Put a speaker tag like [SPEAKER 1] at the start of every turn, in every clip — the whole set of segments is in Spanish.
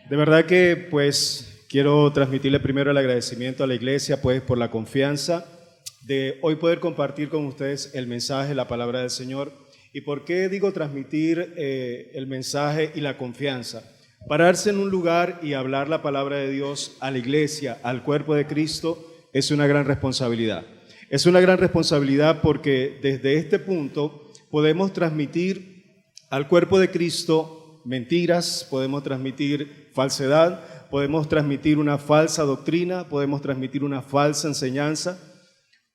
[SPEAKER 1] De verdad que quiero transmitirle primero el agradecimiento a la iglesia por la confianza de hoy poder compartir con ustedes el mensaje, la palabra del Señor. ¿Y por qué digo transmitir el mensaje y la confianza? Pararse en un lugar y hablar la palabra de Dios a la iglesia, al cuerpo de Cristo, es una gran responsabilidad. Es una gran responsabilidad porque desde este punto podemos transmitir al cuerpo de Cristo mentiras, podemos transmitir falsedad, podemos transmitir una falsa doctrina, podemos transmitir una falsa enseñanza,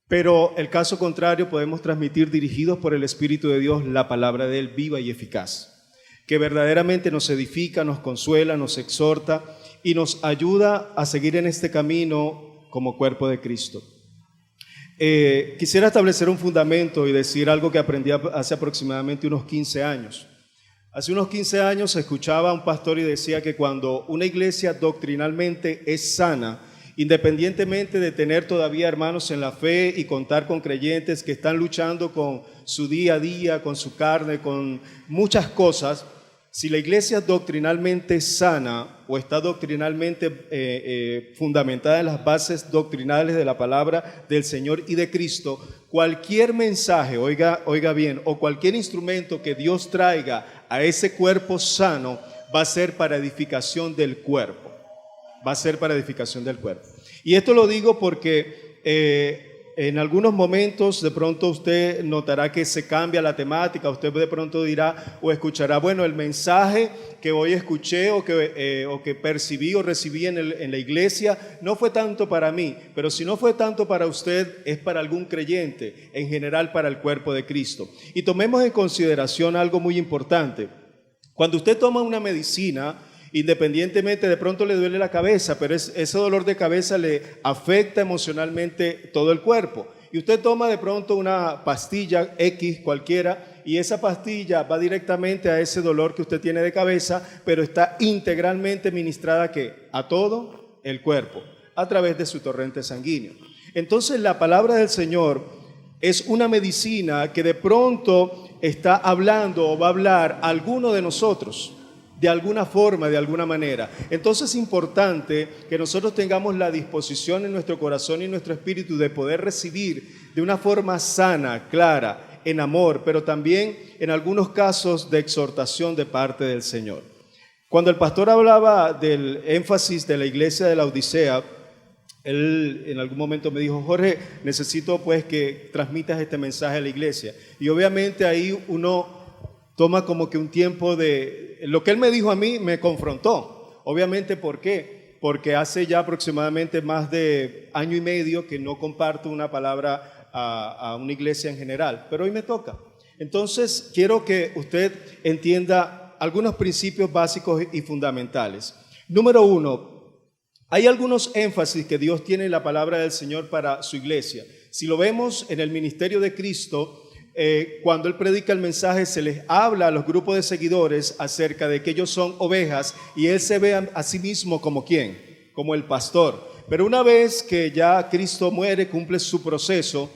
[SPEAKER 1] pero el caso contrario podemos transmitir dirigidos por el Espíritu de Dios la palabra de Él viva y eficaz, que verdaderamente nos edifica, nos consuela, nos exhorta y nos ayuda a seguir en este camino como cuerpo de Cristo. Quisiera establecer un fundamento y decir algo que aprendí hace aproximadamente unos 15 años. Hace unos 15 años escuchaba a un pastor y decía que cuando una iglesia doctrinalmente es sana, independientemente de tener todavía hermanos en la fe y contar con creyentes que están luchando con su día a día, con su carne, con muchas cosas, si la iglesia es doctrinalmente sana o está doctrinalmente fundamentada en las bases doctrinales de la palabra del Señor y de Cristo, cualquier mensaje, oiga bien, o cualquier instrumento que Dios traiga a ese cuerpo sano va a ser para edificación del cuerpo. Va a ser para edificación del cuerpo. Y esto lo digo porque en algunos momentos de pronto usted notará que se cambia la temática, usted de pronto dirá o escuchará, bueno, el mensaje que hoy escuché o que percibí o recibí en la iglesia no fue tanto para mí, pero si no fue tanto para usted, es para algún creyente, en general para el cuerpo de Cristo. Y tomemos en consideración algo muy importante. Cuando usted toma una medicina, independientemente, de pronto le duele la cabeza, pero ese dolor de cabeza le afecta emocionalmente todo el cuerpo. Y usted toma de pronto una pastilla X cualquiera y esa pastilla va directamente a ese dolor que usted tiene de cabeza, pero está integralmente ministrada ¿qué? A todo el cuerpo, a través de su torrente sanguíneo. Entonces la palabra del Señor es una medicina que de pronto está hablando o va a hablar a alguno de nosotros, de alguna forma, de alguna manera. Entonces es importante que nosotros tengamos la disposición en nuestro corazón y en nuestro espíritu de poder recibir de una forma sana, clara, en amor, pero también en algunos casos de exhortación de parte del Señor. Cuando el pastor hablaba del énfasis de la iglesia de la Odisea, él en algún momento me dijo, Jorge, necesito que transmitas este mensaje a la iglesia. Y obviamente ahí uno toma como que un tiempo de... Lo que él me dijo a mí me confrontó. Obviamente, ¿por qué? Porque hace ya aproximadamente más de año y medio que no comparto una palabra a una iglesia en general, pero hoy me toca. Entonces, quiero que usted entienda algunos principios básicos y fundamentales. Número uno, hay algunos énfasis que Dios tiene en la palabra del Señor para su iglesia. Si lo vemos en el ministerio de Cristo, cuando Él predica el mensaje se les habla a los grupos de seguidores acerca de que ellos son ovejas y Él se ve a sí mismo como ¿quién? Como el pastor. Pero una vez que ya Cristo muere, cumple su proceso,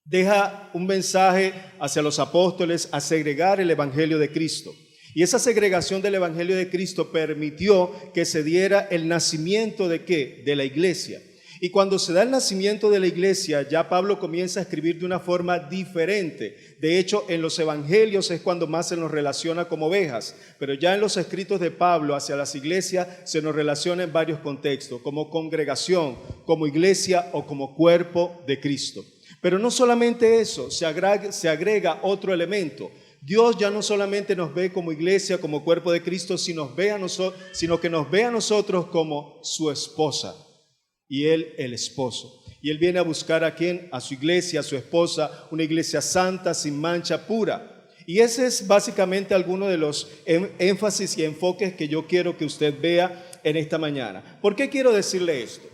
[SPEAKER 1] deja un mensaje hacia los apóstoles a segregar el evangelio de Cristo. Y esa segregación del evangelio de Cristo permitió que se diera el nacimiento ¿de qué? De la iglesia. Y cuando se da el nacimiento de la iglesia, ya Pablo comienza a escribir de una forma diferente. De hecho, en los evangelios es cuando más se nos relaciona como ovejas, pero ya en los escritos de Pablo hacia las iglesias se nos relaciona en varios contextos, como congregación, como iglesia o como cuerpo de Cristo. Pero no solamente eso, se agrega otro elemento. Dios ya no solamente nos ve como iglesia, como cuerpo de Cristo, sino que nos ve a nosotros como su esposa. Y Él el esposo. Y Él viene a buscar ¿a quién? A su iglesia, a su esposa, una iglesia santa, sin mancha, pura. Y ese es básicamente alguno de los énfasis y enfoques que yo quiero que usted vea en esta mañana. ¿Por qué quiero decirle esto?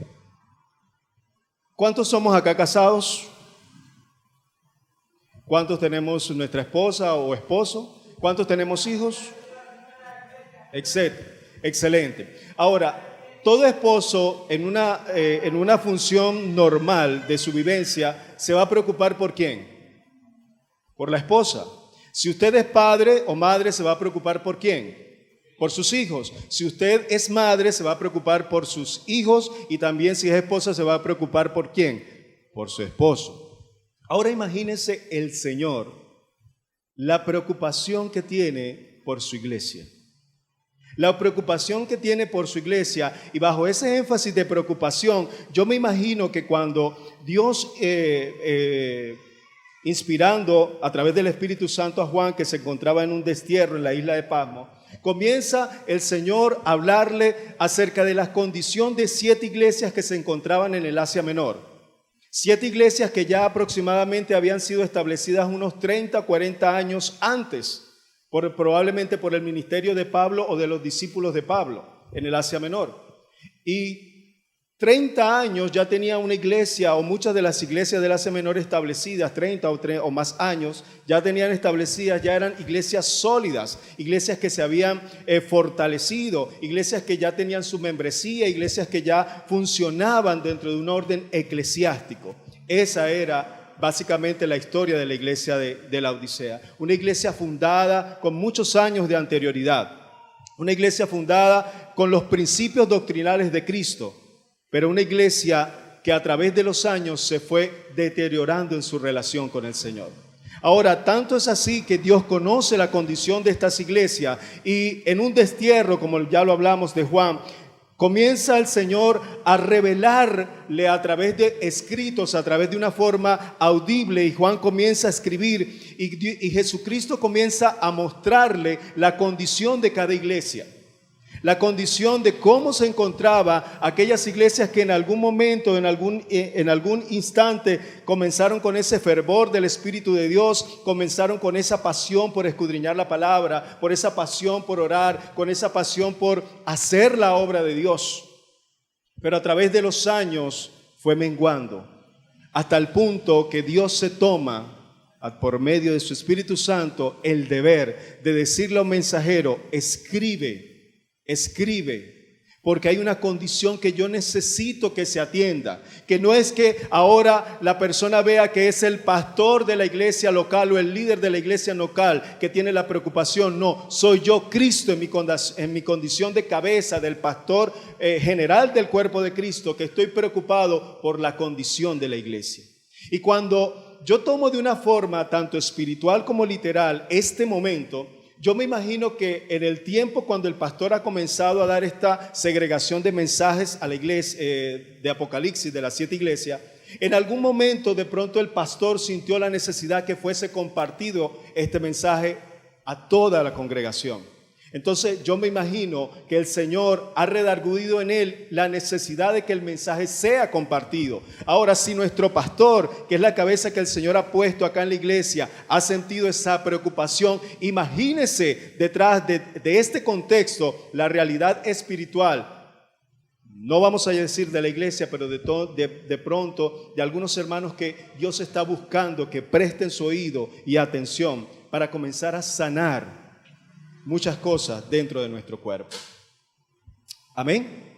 [SPEAKER 1] ¿Cuántos somos acá casados? ¿Cuántos tenemos nuestra esposa o esposo? ¿Cuántos tenemos hijos? Excelente. Ahora, todo esposo en una función normal de su vivencia se va a preocupar ¿por quién? Por la esposa. Si usted es padre o madre, se va a preocupar ¿por quién? Por sus hijos. Si usted es madre, se va a preocupar por sus hijos, y también si es esposa, se va a preocupar ¿por quién? Por su esposo. Ahora imagínense el Señor, la preocupación que tiene por su iglesia. La preocupación que tiene por su iglesia, y bajo ese énfasis de preocupación, yo me imagino que cuando Dios, inspirando a través del Espíritu Santo a Juan, que se encontraba en un destierro en la isla de Patmos, comienza el Señor a hablarle acerca de la condición de 7 iglesias que se encontraban en el Asia Menor. 7 iglesias que ya aproximadamente habían sido establecidas unos 30, 40 años antes, probablemente por el ministerio de Pablo o de los discípulos de Pablo en el Asia Menor. Y 30 años ya tenía una iglesia, o muchas de las iglesias del Asia Menor establecidas, 30 o más años, ya tenían establecidas, ya eran iglesias sólidas, iglesias que se habían fortalecido, iglesias que ya tenían su membresía, iglesias que ya funcionaban dentro de un orden eclesiástico. Esa era básicamente la historia de la iglesia de la Odisea. Una iglesia fundada con muchos años de anterioridad. Una iglesia fundada con los principios doctrinales de Cristo, pero una iglesia que a través de los años se fue deteriorando en su relación con el Señor. Ahora, tanto es así que Dios conoce la condición de estas iglesias, y en un destierro, como ya lo hablamos de Juan, comienza el Señor a revelarle a través de escritos, a través de una forma audible, y Juan comienza a escribir, y Jesucristo comienza a mostrarle la condición de cada iglesia. La condición de cómo se encontraba aquellas iglesias que en algún momento, en algún instante, comenzaron con ese fervor del Espíritu de Dios, comenzaron con esa pasión por escudriñar la palabra, por esa pasión por orar, con esa pasión por hacer la obra de Dios. Pero a través de los años fue menguando, hasta el punto que Dios se toma, por medio de su Espíritu Santo, el deber de decirle a un mensajero: escribe, porque hay una condición que yo necesito que se atienda, que no es que ahora la persona vea que es el pastor de la iglesia local o el líder de la iglesia local que tiene la preocupación. No, soy yo, Cristo, en mi condición de cabeza, del pastor general del cuerpo de Cristo, que estoy preocupado por la condición de la iglesia. Y cuando yo tomo de una forma tanto espiritual como literal este momento, yo me imagino que en el tiempo cuando el pastor ha comenzado a dar esta segregación de mensajes a la iglesia de Apocalipsis, de las 7 iglesias, en algún momento de pronto el pastor sintió la necesidad que fuese compartido este mensaje a toda la congregación. Entonces yo me imagino que el Señor ha redarguido en él la necesidad de que el mensaje sea compartido. Ahora, si nuestro pastor, que es la cabeza que el Señor ha puesto acá en la iglesia, ha sentido esa preocupación, imagínese detrás de este contexto la realidad espiritual. No vamos a decir de la iglesia, pero de pronto de algunos hermanos que Dios está buscando que presten su oído y atención para comenzar a sanar muchas cosas dentro de nuestro cuerpo. Amén.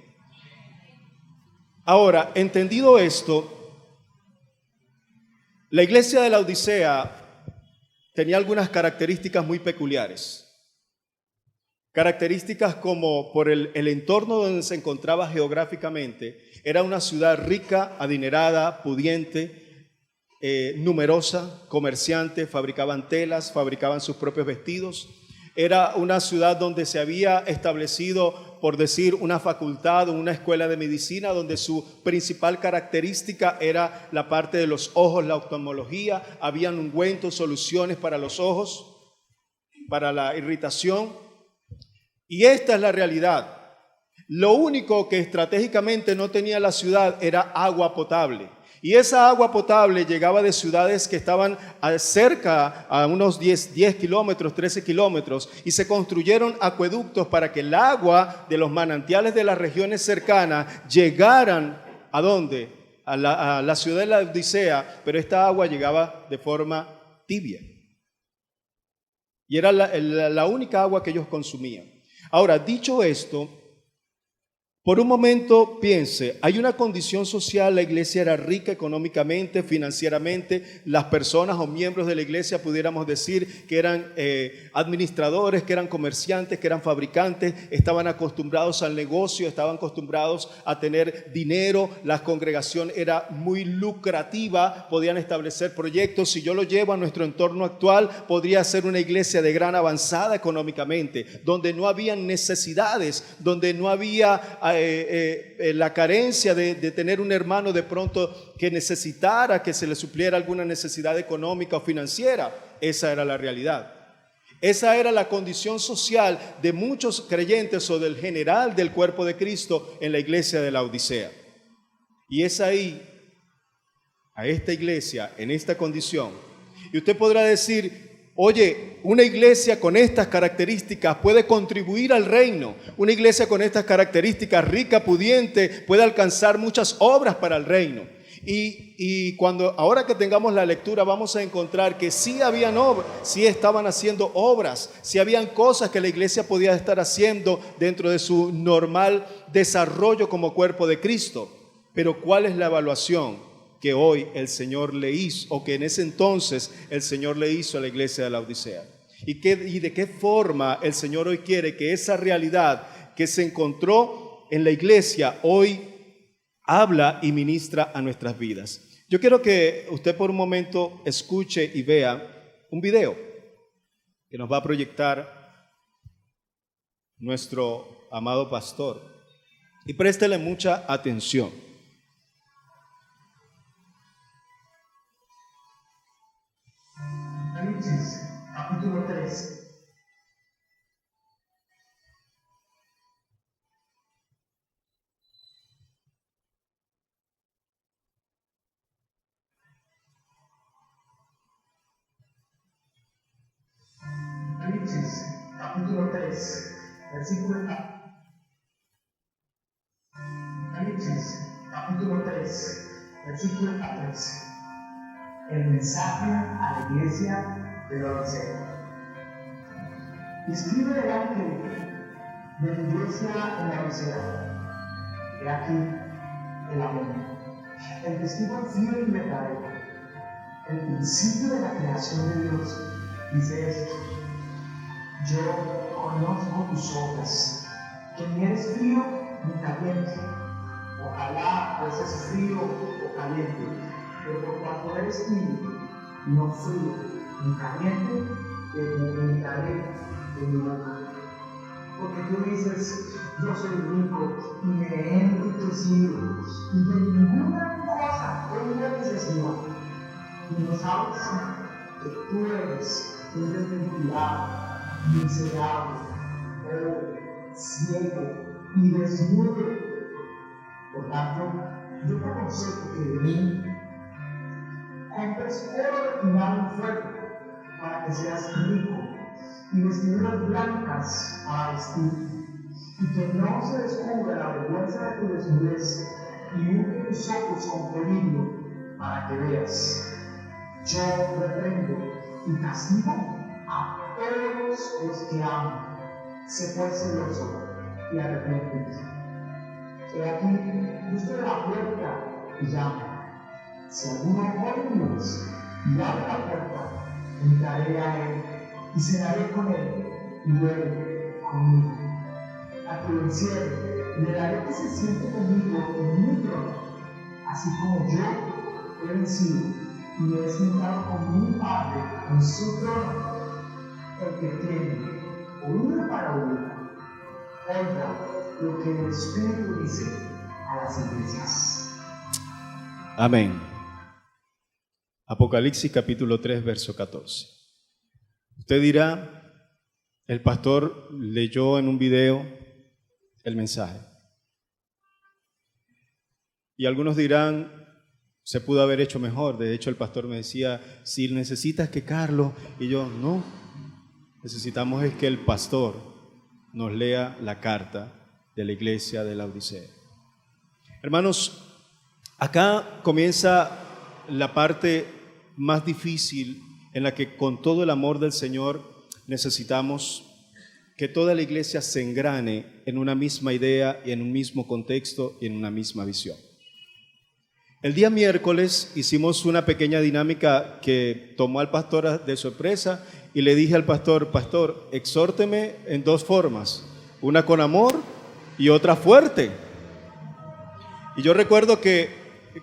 [SPEAKER 1] Ahora, entendido esto, la iglesia de la Odisea tenía algunas características muy peculiares. Características como por el entorno donde se encontraba geográficamente. Era una ciudad rica, adinerada, pudiente, numerosa, comerciante, fabricaban telas, fabricaban sus propios vestidos. Era una ciudad donde se había establecido, por decir, una facultad o una escuela de medicina, donde su principal característica era la parte de los ojos, la oftalmología. Habían ungüentos, soluciones para los ojos, para la irritación. Y esta es la realidad. Lo único que estratégicamente no tenía la ciudad era agua potable. Y esa agua potable llegaba de ciudades que estaban cerca, a unos 10 kilómetros, 13 kilómetros, y se construyeron acueductos para que el agua de los manantiales de las regiones cercanas llegaran ¿a dónde? A la ciudad de la Odisea, pero esta agua llegaba de forma tibia. Y era la única agua que ellos consumían. Ahora, dicho esto, Por un momento piense, hay una condición social, la iglesia era rica económicamente, financieramente, las personas o miembros de la iglesia pudiéramos decir que eran administradores, que eran comerciantes, que eran fabricantes, estaban acostumbrados al negocio, estaban acostumbrados a tener dinero, la congregación era muy lucrativa, podían establecer proyectos. Si yo lo llevo a nuestro entorno actual, podría ser una iglesia de gran avanzada económicamente, donde no habían necesidades, donde no había la carencia de tener un hermano de pronto que necesitara que se le supliera alguna necesidad económica o financiera. Esa era la realidad. Esa era la condición social de muchos creyentes o del general del cuerpo de Cristo en la iglesia de la Odisea. Y es ahí, a esta iglesia, en esta condición. Y usted podrá decir, oye, una iglesia con estas características puede contribuir al reino. Una iglesia con estas características, rica, pudiente, puede alcanzar muchas obras para el reino. Y ahora que tengamos la lectura vamos a encontrar que sí habían obras, sí estaban haciendo obras, sí habían cosas que la iglesia podía estar haciendo dentro de su normal desarrollo como cuerpo de Cristo. Pero ¿cuál es la evaluación que hoy el Señor le hizo, o que en ese entonces el Señor le hizo a la iglesia de la Odisea? ¿Y de qué forma el Señor hoy quiere que esa realidad que se encontró en la iglesia hoy habla y ministra a nuestras vidas? Yo quiero que usted por un momento escuche y vea un video que nos va a proyectar nuestro amado pastor, y préstele mucha atención.
[SPEAKER 2] Apocalipsis, capítulo 3. Apocalipsis, capítulo 3, versículo 4. Apocalipsis, capítulo 3, versículo 14. El mensaje a la iglesia de la Odisea. Escribe el ángel de la iglesia en la Odisea. He aquí el amén, el testigo fiel y verdadero, el principio de la creación de Dios, dice esto: yo conozco tus obras, que ni eres frío ni caliente. Ojalá fueses frío o caliente, pero por cuanto eres tibio, no frío ni caliente, te vomitaré de mi boca. Porque tú dices, yo soy rico y me he enriquecido, y de ninguna cosa tengo necesidad. Y no sabes que tú eres un desventurado, miserable, pobre, ciego y desnudo. Por tanto, yo te aconsejo que de mí compres oro refinado en fuego para que seas rico, y vestiduras blancas para vestir, y que no se descubra la vergüenza de tu desnudez, y unge tus ojos con colirio para que veas. Yo reprendo y castigo a todos los que amo. Sé pues celoso y arrepiéntete. He aquí, yo estoy a la puerta y llamo. Si alguno oye mi voz y abre la puerta, entraré a él y cenaré con él y él conmigo. A que venciere, le daré que se siente conmigo en mi trono, así como yo he vencido y me he sentado con mi Padre en su trono. El que tiene oído para oír, oiga lo que el Espíritu dice a las iglesias.
[SPEAKER 1] Amén. Apocalipsis capítulo 3, verso 14. Usted dirá, el pastor leyó en un video el mensaje. Y algunos dirán, se pudo haber hecho mejor. De hecho, el pastor me decía, si necesitas que Carlos, y yo, no, necesitamos es que el pastor nos lea la carta de la iglesia de la Odisea. Hermanos, acá comienza la parte más difícil en la que con todo el amor del Señor necesitamos que toda la iglesia se engrane en una misma idea, y en un mismo contexto y en una misma visión. El día miércoles hicimos una pequeña dinámica que tomó al pastor de sorpresa y le dije al pastor: pastor, exhórteme en dos formas, una con amor y otra fuerte. Y yo recuerdo que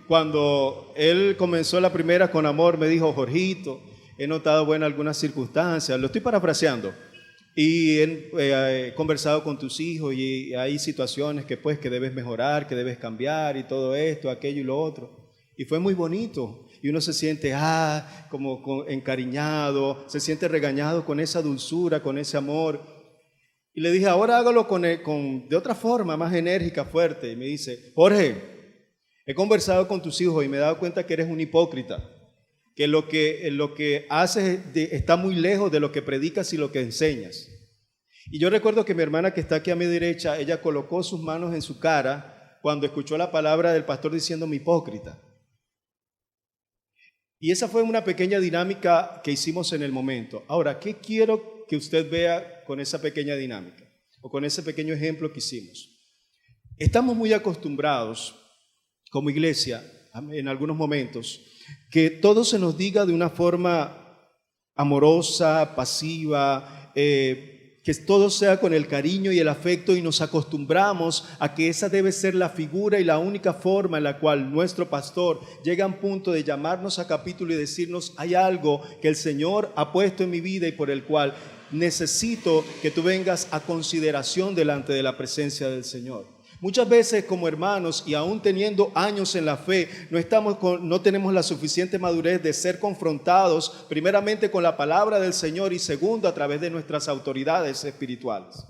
[SPEAKER 1] cuando él comenzó la primera con amor, me dijo: Jorgito, he notado algunas circunstancias, lo estoy parafraseando, y he conversado con tus hijos y hay situaciones que debes mejorar, que debes cambiar y todo esto, aquello y lo otro. Y fue muy bonito y uno se siente como encariñado, se siente regañado con esa dulzura, con ese amor. Y le dije: ahora hágalo de otra forma, más enérgica, fuerte. Y me dice: Jorge, he conversado con tus hijos y me he dado cuenta que eres un hipócrita, que lo que haces está muy lejos de lo que predicas y lo que enseñas. Y yo recuerdo que mi hermana, que está aquí a mi derecha, ella colocó sus manos en su cara cuando escuchó la palabra del pastor diciéndome hipócrita. Y esa fue una pequeña dinámica que hicimos en el momento. Ahora, ¿qué quiero que usted vea con esa pequeña dinámica o con ese pequeño ejemplo que hicimos? Estamos muy acostumbrados como iglesia, en algunos momentos, que todo se nos diga de una forma amorosa, pasiva, que todo sea con el cariño y el afecto, y nos acostumbramos a que esa debe ser la figura y la única forma en la cual nuestro pastor llega a un punto de llamarnos a capítulo y decirnos: hay algo que el Señor ha puesto en mi vida y por el cual necesito que tú vengas a consideración delante de la presencia del Señor. Muchas veces como hermanos, y aún teniendo años en la fe, no tenemos la suficiente madurez de ser confrontados primeramente con la palabra del Señor y segundo a través de nuestras autoridades espirituales.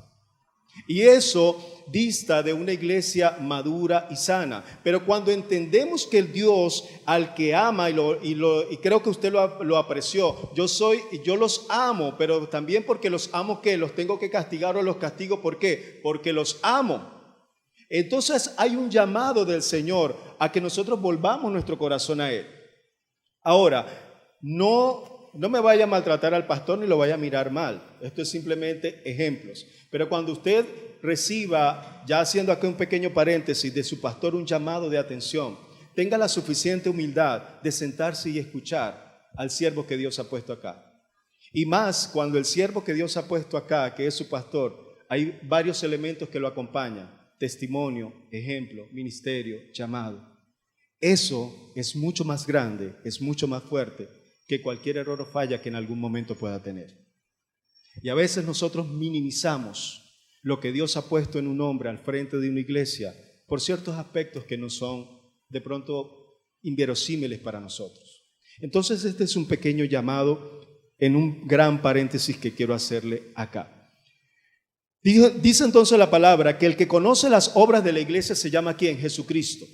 [SPEAKER 1] Y eso dista de una iglesia madura y sana. Pero cuando entendemos que el Dios al que ama, y creo que usted lo apreció, yo los amo, pero también porque los amo, ¿qué? ¿Los tengo que castigar o los castigo? ¿Por qué? Porque los amo. Entonces hay un llamado del Señor a que nosotros volvamos nuestro corazón a Él. Ahora, no me vaya a maltratar al pastor ni lo vaya a mirar mal. Esto es simplemente ejemplos. Pero cuando usted reciba, ya haciendo aquí un pequeño paréntesis, de su pastor un llamado de atención, tenga la suficiente humildad de sentarse y escuchar al siervo que Dios ha puesto acá. Y más cuando el siervo que Dios ha puesto acá, que es su pastor, hay varios elementos que lo acompañan: testimonio, ejemplo, ministerio, llamado. Eso es mucho más grande, es mucho más fuerte que cualquier error o falla que en algún momento pueda tener. Y a veces nosotros minimizamos lo que Dios ha puesto en un hombre al frente de una iglesia por ciertos aspectos que no son de pronto inverosímiles para nosotros. Entonces este es un pequeño llamado en un gran paréntesis que quiero hacerle acá. Dice entonces la palabra que el que conoce las obras de la iglesia se llama ¿quién? Jesucristo.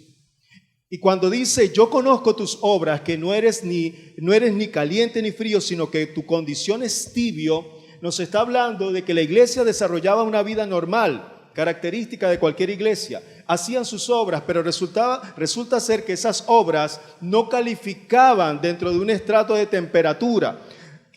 [SPEAKER 1] Y cuando dice: yo conozco tus obras, que no eres ni caliente ni frío, sino que tu condición es tibio, nos está hablando de que la iglesia desarrollaba una vida normal, característica de cualquier iglesia. Hacían sus obras, pero resulta ser que esas obras no calificaban dentro de un estrato de temperatura,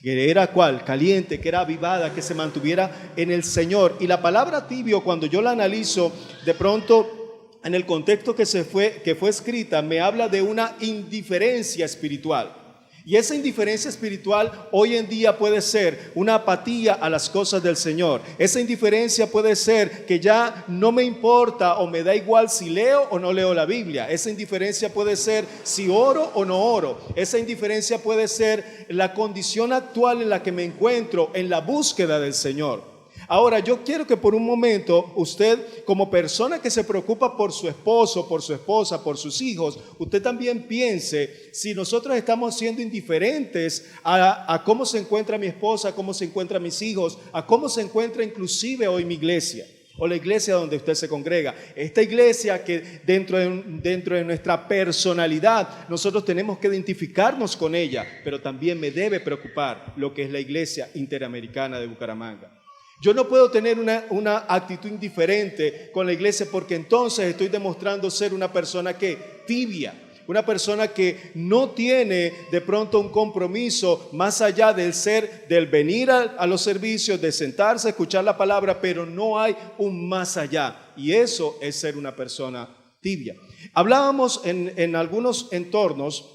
[SPEAKER 1] que era ¿cuál? Caliente, que era avivada, que se mantuviera en el Señor. Y la palabra tibio, cuando yo la analizo, de pronto en el contexto que fue escrita, me habla de una indiferencia espiritual. Y esa indiferencia espiritual hoy en día puede ser una apatía a las cosas del Señor. Esa indiferencia puede ser que ya no me importa o me da igual si leo o no leo la Biblia. Esa indiferencia puede ser si oro o no oro. Esa indiferencia puede ser la condición actual en la que me encuentro en la búsqueda del Señor. Ahora, yo quiero que por un momento usted, como persona que se preocupa por su esposo, por su esposa, por sus hijos, usted también piense si nosotros estamos siendo indiferentes a cómo se encuentra mi esposa, a cómo se encuentran mis hijos, a cómo se encuentra inclusive hoy mi iglesia o la iglesia donde usted se congrega. Esta iglesia que dentro de nuestra personalidad nosotros tenemos que identificarnos con ella, pero también me debe preocupar lo que es la iglesia interamericana de Bucaramanga. Yo no puedo tener una actitud indiferente con la iglesia, porque entonces estoy demostrando ser una persona que tibia. Una persona que no tiene de pronto un compromiso más allá del venir a los servicios, de sentarse, escuchar la palabra, pero no hay un más allá. Y eso es ser una persona tibia. Hablábamos en algunos entornos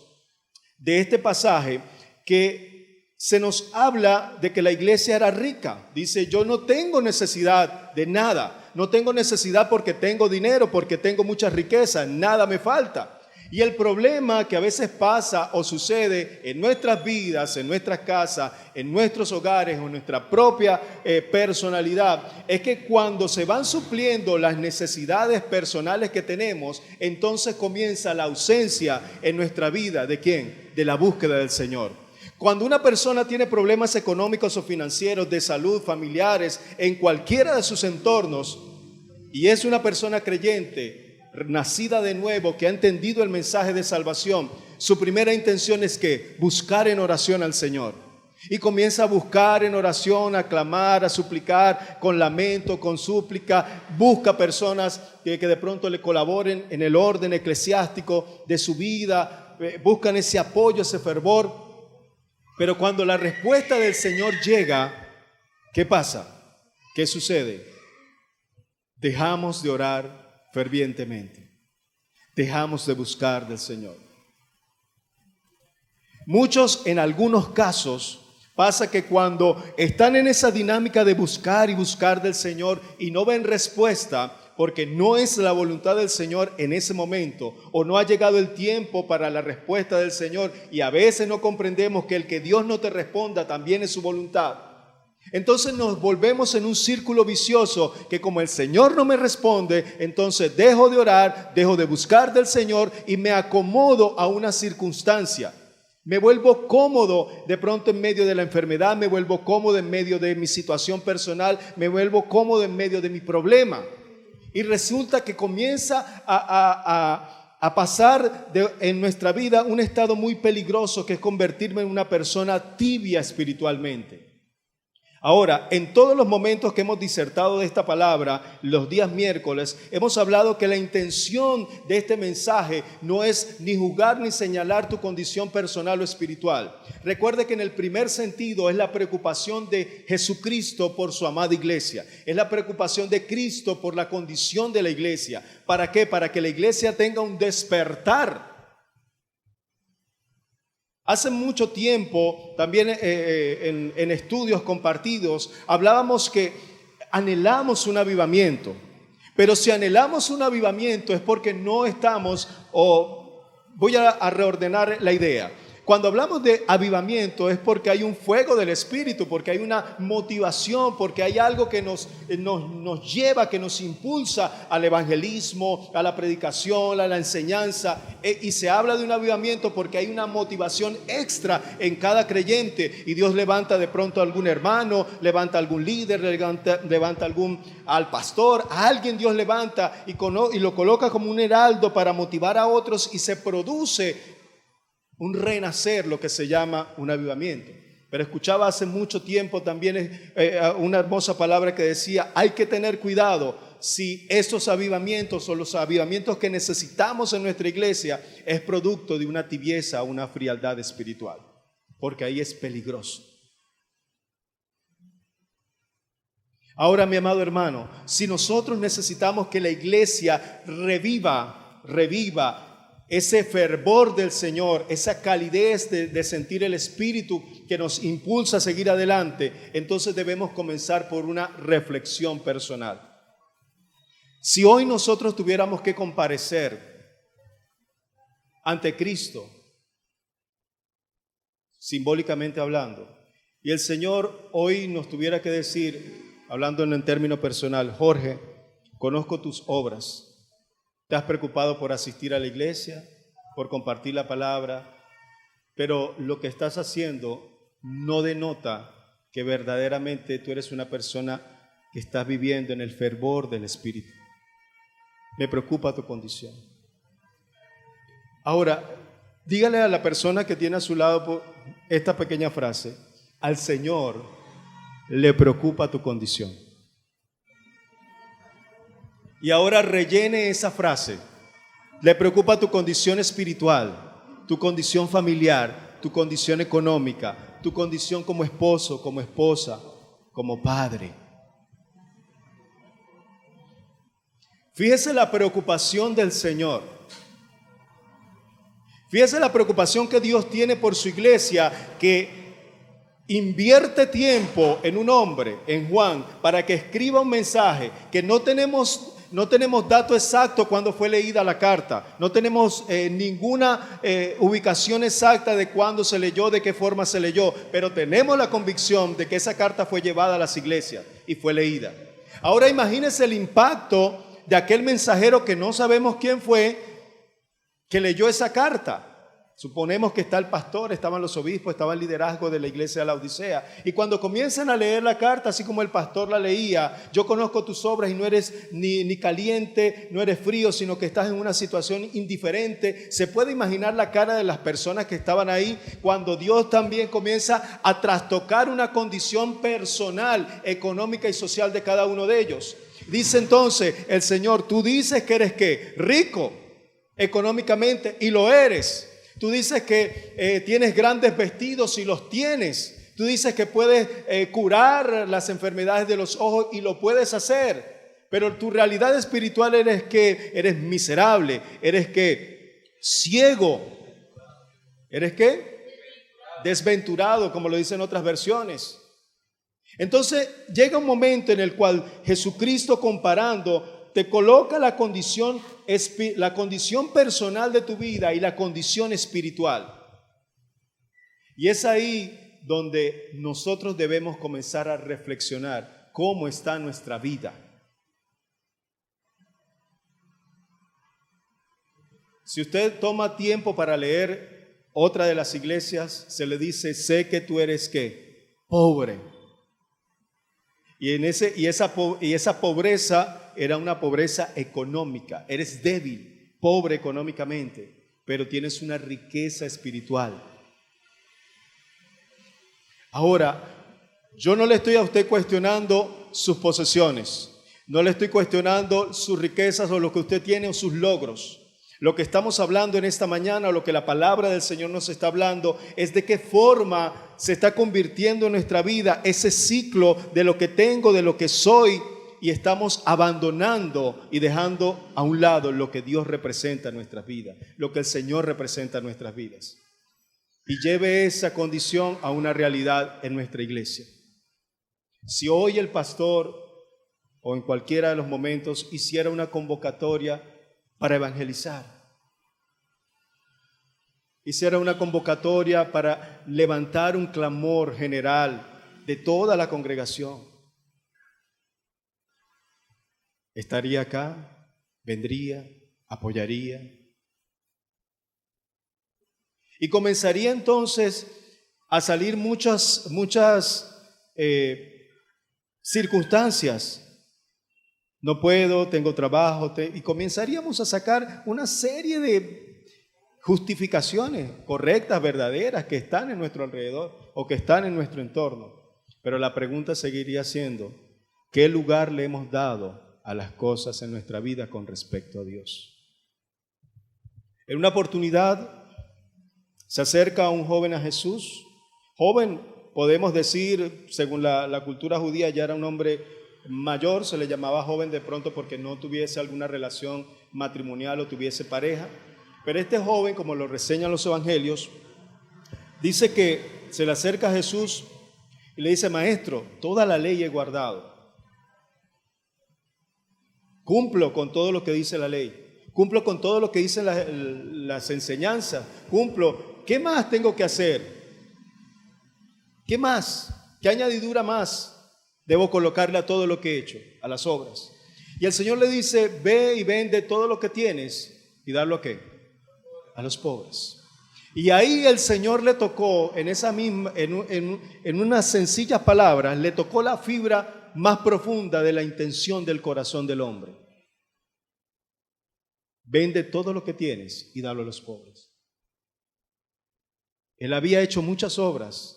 [SPEAKER 1] de este pasaje que se nos habla de que la iglesia era rica. Dice, yo no tengo necesidad de nada. No tengo necesidad porque tengo dinero, porque tengo mucha riqueza. Nada me falta. Y el problema que a veces pasa o sucede en nuestras vidas, en nuestras casas, en nuestros hogares o en nuestra propia personalidad, es que cuando se van supliendo las necesidades personales que tenemos, entonces comienza la ausencia en nuestra vida. ¿De quién? De la búsqueda del Señor. Cuando una persona tiene problemas económicos o financieros, de salud, familiares, en cualquiera de sus entornos, y es una persona creyente, nacida de nuevo, que ha entendido el mensaje de salvación, su primera intención es que buscar en oración al Señor. Y comienza a buscar en oración, a clamar, a suplicar con lamento, con súplica. Busca personas que de pronto le colaboren en el orden eclesiástico de su vida. Buscan ese apoyo, ese fervor. Pero cuando la respuesta del Señor llega, ¿qué pasa? ¿Qué sucede? Dejamos de orar fervientemente. Dejamos de buscar del Señor. Muchos, en algunos casos, pasa que cuando están en esa dinámica de buscar y buscar del Señor y no ven respuesta, porque no es la voluntad del Señor en ese momento, o no ha llegado el tiempo para la respuesta del Señor, y a veces no comprendemos que el que Dios no te responda también es su voluntad. Entonces nos volvemos en un círculo vicioso que como el Señor no me responde, entonces dejo de orar, dejo de buscar del Señor y me acomodo a una circunstancia. Me vuelvo cómodo de pronto en medio de la enfermedad, me vuelvo cómodo en medio de mi situación personal, me vuelvo cómodo en medio de mi problema. Y resulta que comienza a pasar en nuestra vida un estado muy peligroso que es convertirme en una persona tibia espiritualmente. Ahora, en todos los momentos que hemos disertado de esta palabra, los días miércoles, hemos hablado que la intención de este mensaje no es ni juzgar ni señalar tu condición personal o espiritual. Recuerde que en el primer sentido es la preocupación de Jesucristo por su amada iglesia. Es la preocupación de Cristo por la condición de la iglesia. ¿Para qué? Para que la iglesia tenga un despertar. Hace mucho tiempo, también en estudios compartidos, hablábamos que anhelamos un avivamiento. Pero si anhelamos un avivamiento es porque no estamos, voy a reordenar la idea. Cuando hablamos de avivamiento es porque hay un fuego del Espíritu, porque hay una motivación, porque hay algo que nos lleva, que nos impulsa al evangelismo, a la predicación, a la enseñanza. Y se habla de un avivamiento porque hay una motivación extra en cada creyente. Y Dios levanta de pronto a algún hermano, levanta a algún líder, levanta al pastor, a alguien Dios levanta y lo coloca como un heraldo para motivar a otros y se produce un renacer, lo que se llama un avivamiento. Pero escuchaba hace mucho tiempo también una hermosa palabra que decía, hay que tener cuidado si estos avivamientos o los avivamientos que necesitamos en nuestra iglesia es producto de una tibieza, una frialdad espiritual, porque ahí es peligroso. Ahora, mi amado hermano, si nosotros necesitamos que la iglesia reviva ese fervor del Señor, esa calidez de sentir el Espíritu que nos impulsa a seguir adelante, entonces debemos comenzar por una reflexión personal. Si hoy nosotros tuviéramos que comparecer ante Cristo, simbólicamente hablando, y el Señor hoy nos tuviera que decir, hablando en término personal, Jorge, conozco tus obras. Te has preocupado por asistir a la iglesia, por compartir la palabra, pero lo que estás haciendo no denota que verdaderamente tú eres una persona que estás viviendo en el fervor del Espíritu. Me preocupa tu condición. Ahora, dígale a la persona que tiene a su lado esta pequeña frase: al Señor le preocupa tu condición. Y ahora rellene esa frase Le preocupa tu condición espiritual, tu condición familiar, tu condición económica, tu condición como esposo, como esposa, como padre. Fíjese la preocupación del Señor. Fíjese la preocupación que Dios tiene por su iglesia, que invierte tiempo en un hombre, en Juan, para que escriba un mensaje que no tenemos dato exacto cuando fue leída la carta. No tenemos ninguna ubicación exacta de cuándo se leyó, de qué forma se leyó, pero tenemos la convicción de que esa carta fue llevada a las iglesias y fue leída. Ahora imagínense el impacto de aquel mensajero que no sabemos quién fue, que leyó esa carta. Suponemos que está el pastor, estaban los obispos, estaba el liderazgo de la iglesia de la Odisea. Y cuando comienzan a leer la carta, así como el pastor la leía, yo conozco tus obras y no eres ni caliente, no eres frío, sino que estás en una situación indiferente. Se puede imaginar la cara de las personas que estaban ahí cuando Dios también comienza a trastocar una condición personal, económica y social de cada uno de ellos. Dice entonces el Señor, tú dices que eres ¿qué? Rico económicamente, y lo eres. Tú dices que tienes grandes vestidos y los tienes. Tú dices que puedes curar las enfermedades de los ojos y lo puedes hacer. Pero tu realidad espiritual eres que eres miserable, eres que ciego, eres que desventurado, como lo dicen otras versiones. Entonces llega un momento en el cual Jesucristo, comparando, te coloca la condición personal de tu vida y la condición espiritual. Y es ahí donde nosotros debemos comenzar a reflexionar cómo está nuestra vida. Si usted toma tiempo para leer otra de las iglesias, se le dice, sé que tú eres ¿qué? Pobre. Y esa pobreza era una pobreza económica. Eres débil, pobre económicamente, pero tienes una riqueza espiritual. Ahora, yo no le estoy a usted cuestionando sus posesiones, no le estoy cuestionando sus riquezas o lo que usted tiene o sus logros. Lo que estamos hablando en esta mañana, o lo que la palabra del Señor nos está hablando, es de qué forma se está convirtiendo en nuestra vida ese ciclo de lo que tengo, de lo que soy, y estamos abandonando y dejando a un lado lo que Dios representa en nuestras vidas, lo que el Señor representa en nuestras vidas. Y lleve esa condición a una realidad en nuestra iglesia. Si hoy el pastor, o en cualquiera de los momentos, hiciera una convocatoria para evangelizar, hiciera una convocatoria para levantar un clamor general de toda la congregación, estaría acá, vendría, apoyaría, y comenzaría entonces a salir muchas circunstancias. No puedo, tengo trabajo, y comenzaríamos a sacar una serie de justificaciones correctas, verdaderas, que están en nuestro alrededor o que están en nuestro entorno. Pero la pregunta seguiría siendo, ¿qué lugar le hemos dado a las cosas en nuestra vida con respecto a Dios? En una oportunidad se acerca un joven a Jesús. Joven, podemos decir, según la cultura judía, ya era un hombre mayor, se le llamaba joven de pronto porque no tuviese alguna relación matrimonial o tuviese pareja. Pero este joven, como lo reseñan los evangelios, dice que se le acerca a Jesús y le dice, maestro, toda la ley he guardado. Cumplo con todo lo que dice la ley. Cumplo con todo lo que dicen las enseñanzas. Cumplo. ¿Qué más tengo que hacer? ¿Qué más? ¿Qué añadidura más debo colocarle a todo lo que he hecho, a las obras? Y el Señor le dice, ve y vende todo lo que tienes y darlo ¿a qué? A los pobres. Y ahí el Señor le tocó, en unas sencillas palabras, le tocó la fibra más profunda de la intención del corazón del hombre. Vende todo lo que tienes y dalo a los pobres. Él había hecho muchas obras,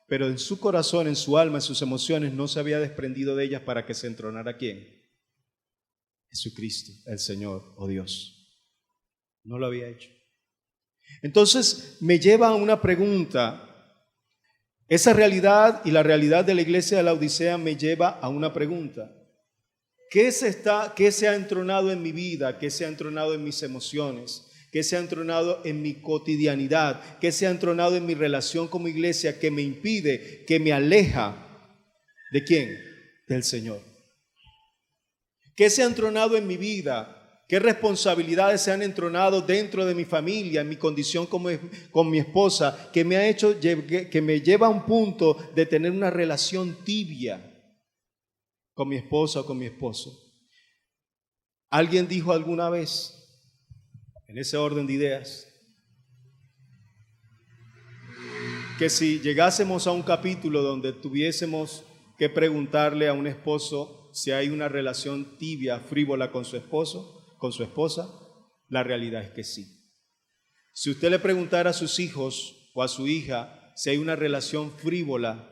[SPEAKER 1] pero en su corazón, en su alma, en sus emociones, no se había desprendido de ellas para que se entronara ¿quién? Jesucristo, el Señor o Dios. No lo había hecho. Entonces me lleva a una pregunta. Esa realidad y la realidad de la iglesia de Laodicea me lleva a una pregunta. ¿Qué se ha entronado en mi vida? ¿Qué se ha entronado en mis emociones? ¿Qué se ha entronado en mi cotidianidad? ¿Qué se ha entronado en mi relación como iglesia que me impide, que me aleja? ¿De quién? Del Señor. ¿Qué se ha entronado en mi vida? ¿Qué responsabilidades se han entronado dentro de mi familia, en mi condición con mi esposa, que me ha hecho, que me lleva a un punto de tener una relación tibia con mi esposa o con mi esposo? Alguien dijo alguna vez, en ese orden de ideas, que si llegásemos a un capítulo donde tuviésemos que preguntarle a un esposo si hay una relación tibia, frívola con su esposo, con su esposa, la realidad es que sí. Si usted le preguntara a sus hijos o a su hija si hay una relación frívola,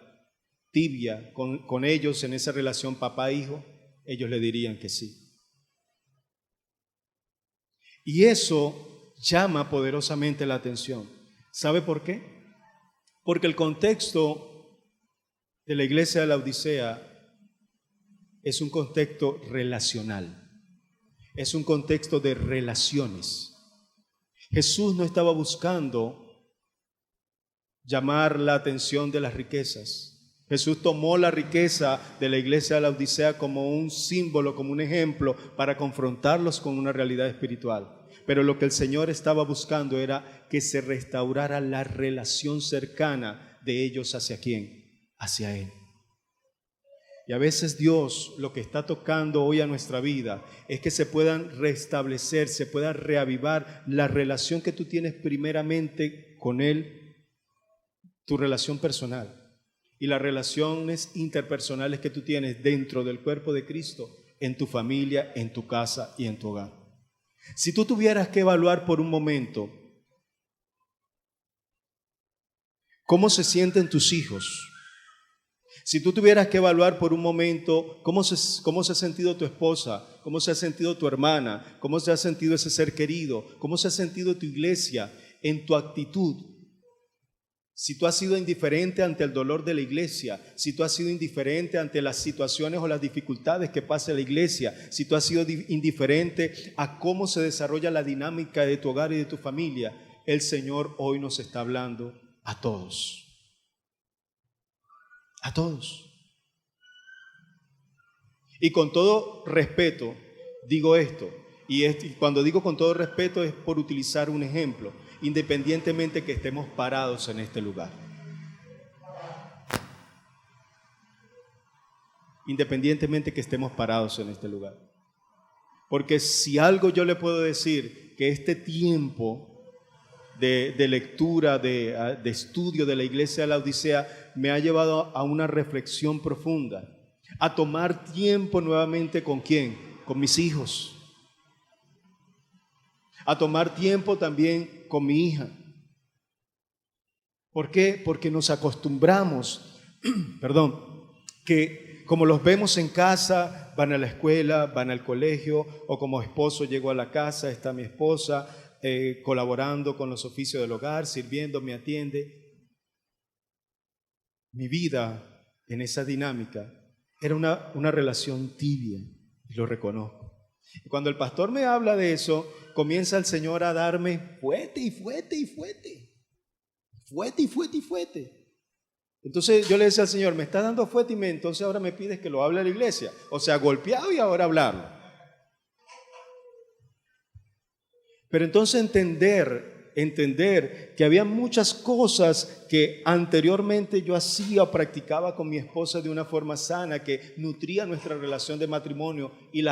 [SPEAKER 1] tibia con ellos en esa relación papá-hijo, ellos le dirían que sí. Y eso llama poderosamente la atención. ¿Sabe por qué? Porque el contexto de la iglesia de Laodicea es un contexto relacional. Es un contexto de relaciones. Jesús no estaba buscando llamar la atención de las riquezas. Jesús tomó la riqueza de la iglesia de Laodicea como un símbolo, como un ejemplo para confrontarlos con una realidad espiritual. Pero lo que el Señor estaba buscando era que se restaurara la relación cercana de ellos hacia ¿quién? Hacia Él. Y a veces Dios lo que está tocando hoy a nuestra vida es que se puedan restablecer, se pueda reavivar la relación que tú tienes primeramente con Él, tu relación personal y las relaciones interpersonales que tú tienes dentro del cuerpo de Cristo, en tu familia, en tu casa y en tu hogar. Si tú tuvieras que evaluar por un momento cómo se sienten tus hijos, si tú tuvieras que evaluar por un momento cómo se ha sentido tu esposa, cómo se ha sentido tu hermana, cómo se ha sentido ese ser querido, cómo se ha sentido tu iglesia en tu actitud, si tú has sido indiferente ante el dolor de la iglesia, si tú has sido indiferente ante las situaciones o las dificultades que pasa la iglesia, si tú has sido indiferente a cómo se desarrolla la dinámica de tu hogar y de tu familia, el Señor hoy nos está hablando a todos. A todos. Y con todo respeto digo esto, y cuando digo con todo respeto es por utilizar un ejemplo, independientemente que estemos parados en este lugar. Independientemente que estemos parados en este lugar. Porque si algo yo le puedo decir, que este tiempo de lectura, de estudio de la iglesia de Laodicea me ha llevado a una reflexión profunda, a tomar tiempo nuevamente ¿con quién? Con mis hijos, a tomar tiempo también con mi hija. ¿Por qué? Porque nos acostumbramos, que como los vemos en casa, van a la escuela, van al colegio, o como esposo llego a la casa, está mi esposa, colaborando con los oficios del hogar, sirviendo, me atiende. Mi vida en esa dinámica era una relación tibia, y lo reconozco. Y cuando el pastor me habla de eso, comienza el Señor a darme fuete y fuete y fuete. Fuete y fuete y fuete. Entonces yo le decía al Señor, me está dando fuete y entonces ahora me pides que lo hable a la iglesia. O sea, golpeado y ahora hablarlo. Pero entonces entender que había muchas cosas que anteriormente yo hacía o practicaba con mi esposa de una forma sana, que nutría nuestra relación de matrimonio y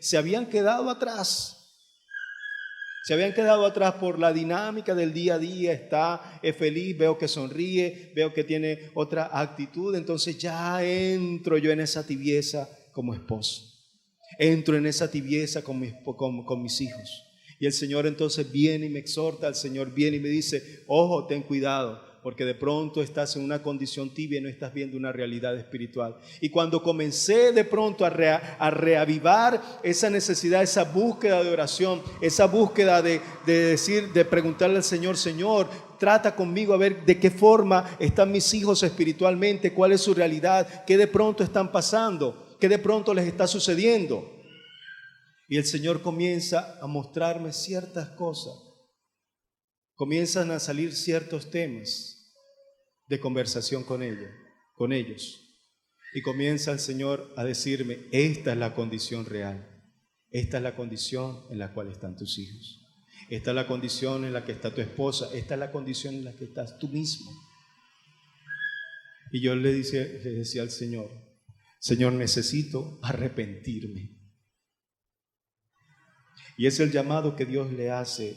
[SPEAKER 1] se habían quedado atrás. Se habían quedado atrás por la dinámica del día a día, es feliz, veo que sonríe, veo que tiene otra actitud, entonces ya entro yo en esa tibieza como esposo. Entro en esa tibieza con mis hijos. Y el Señor entonces viene y me exhorta, el Señor viene y me dice, ojo, ten cuidado, porque de pronto estás en una condición tibia y no estás viendo una realidad espiritual. Y cuando comencé de pronto a reavivar esa necesidad, esa búsqueda de oración, esa búsqueda de preguntarle al Señor, Señor, trata conmigo a ver de qué forma están mis hijos espiritualmente, cuál es su realidad, qué de pronto están pasando, qué de pronto les está sucediendo. Y el Señor comienza a mostrarme ciertas cosas. Comienzan a salir ciertos temas de conversación con ellos. Y comienza el Señor a decirme, esta es la condición real. Esta es la condición en la cual están tus hijos. Esta es la condición en la que está tu esposa. Esta es la condición en la que estás tú mismo. Y yo le decía al Señor, Señor, necesito arrepentirme. Y es el llamado que Dios le hace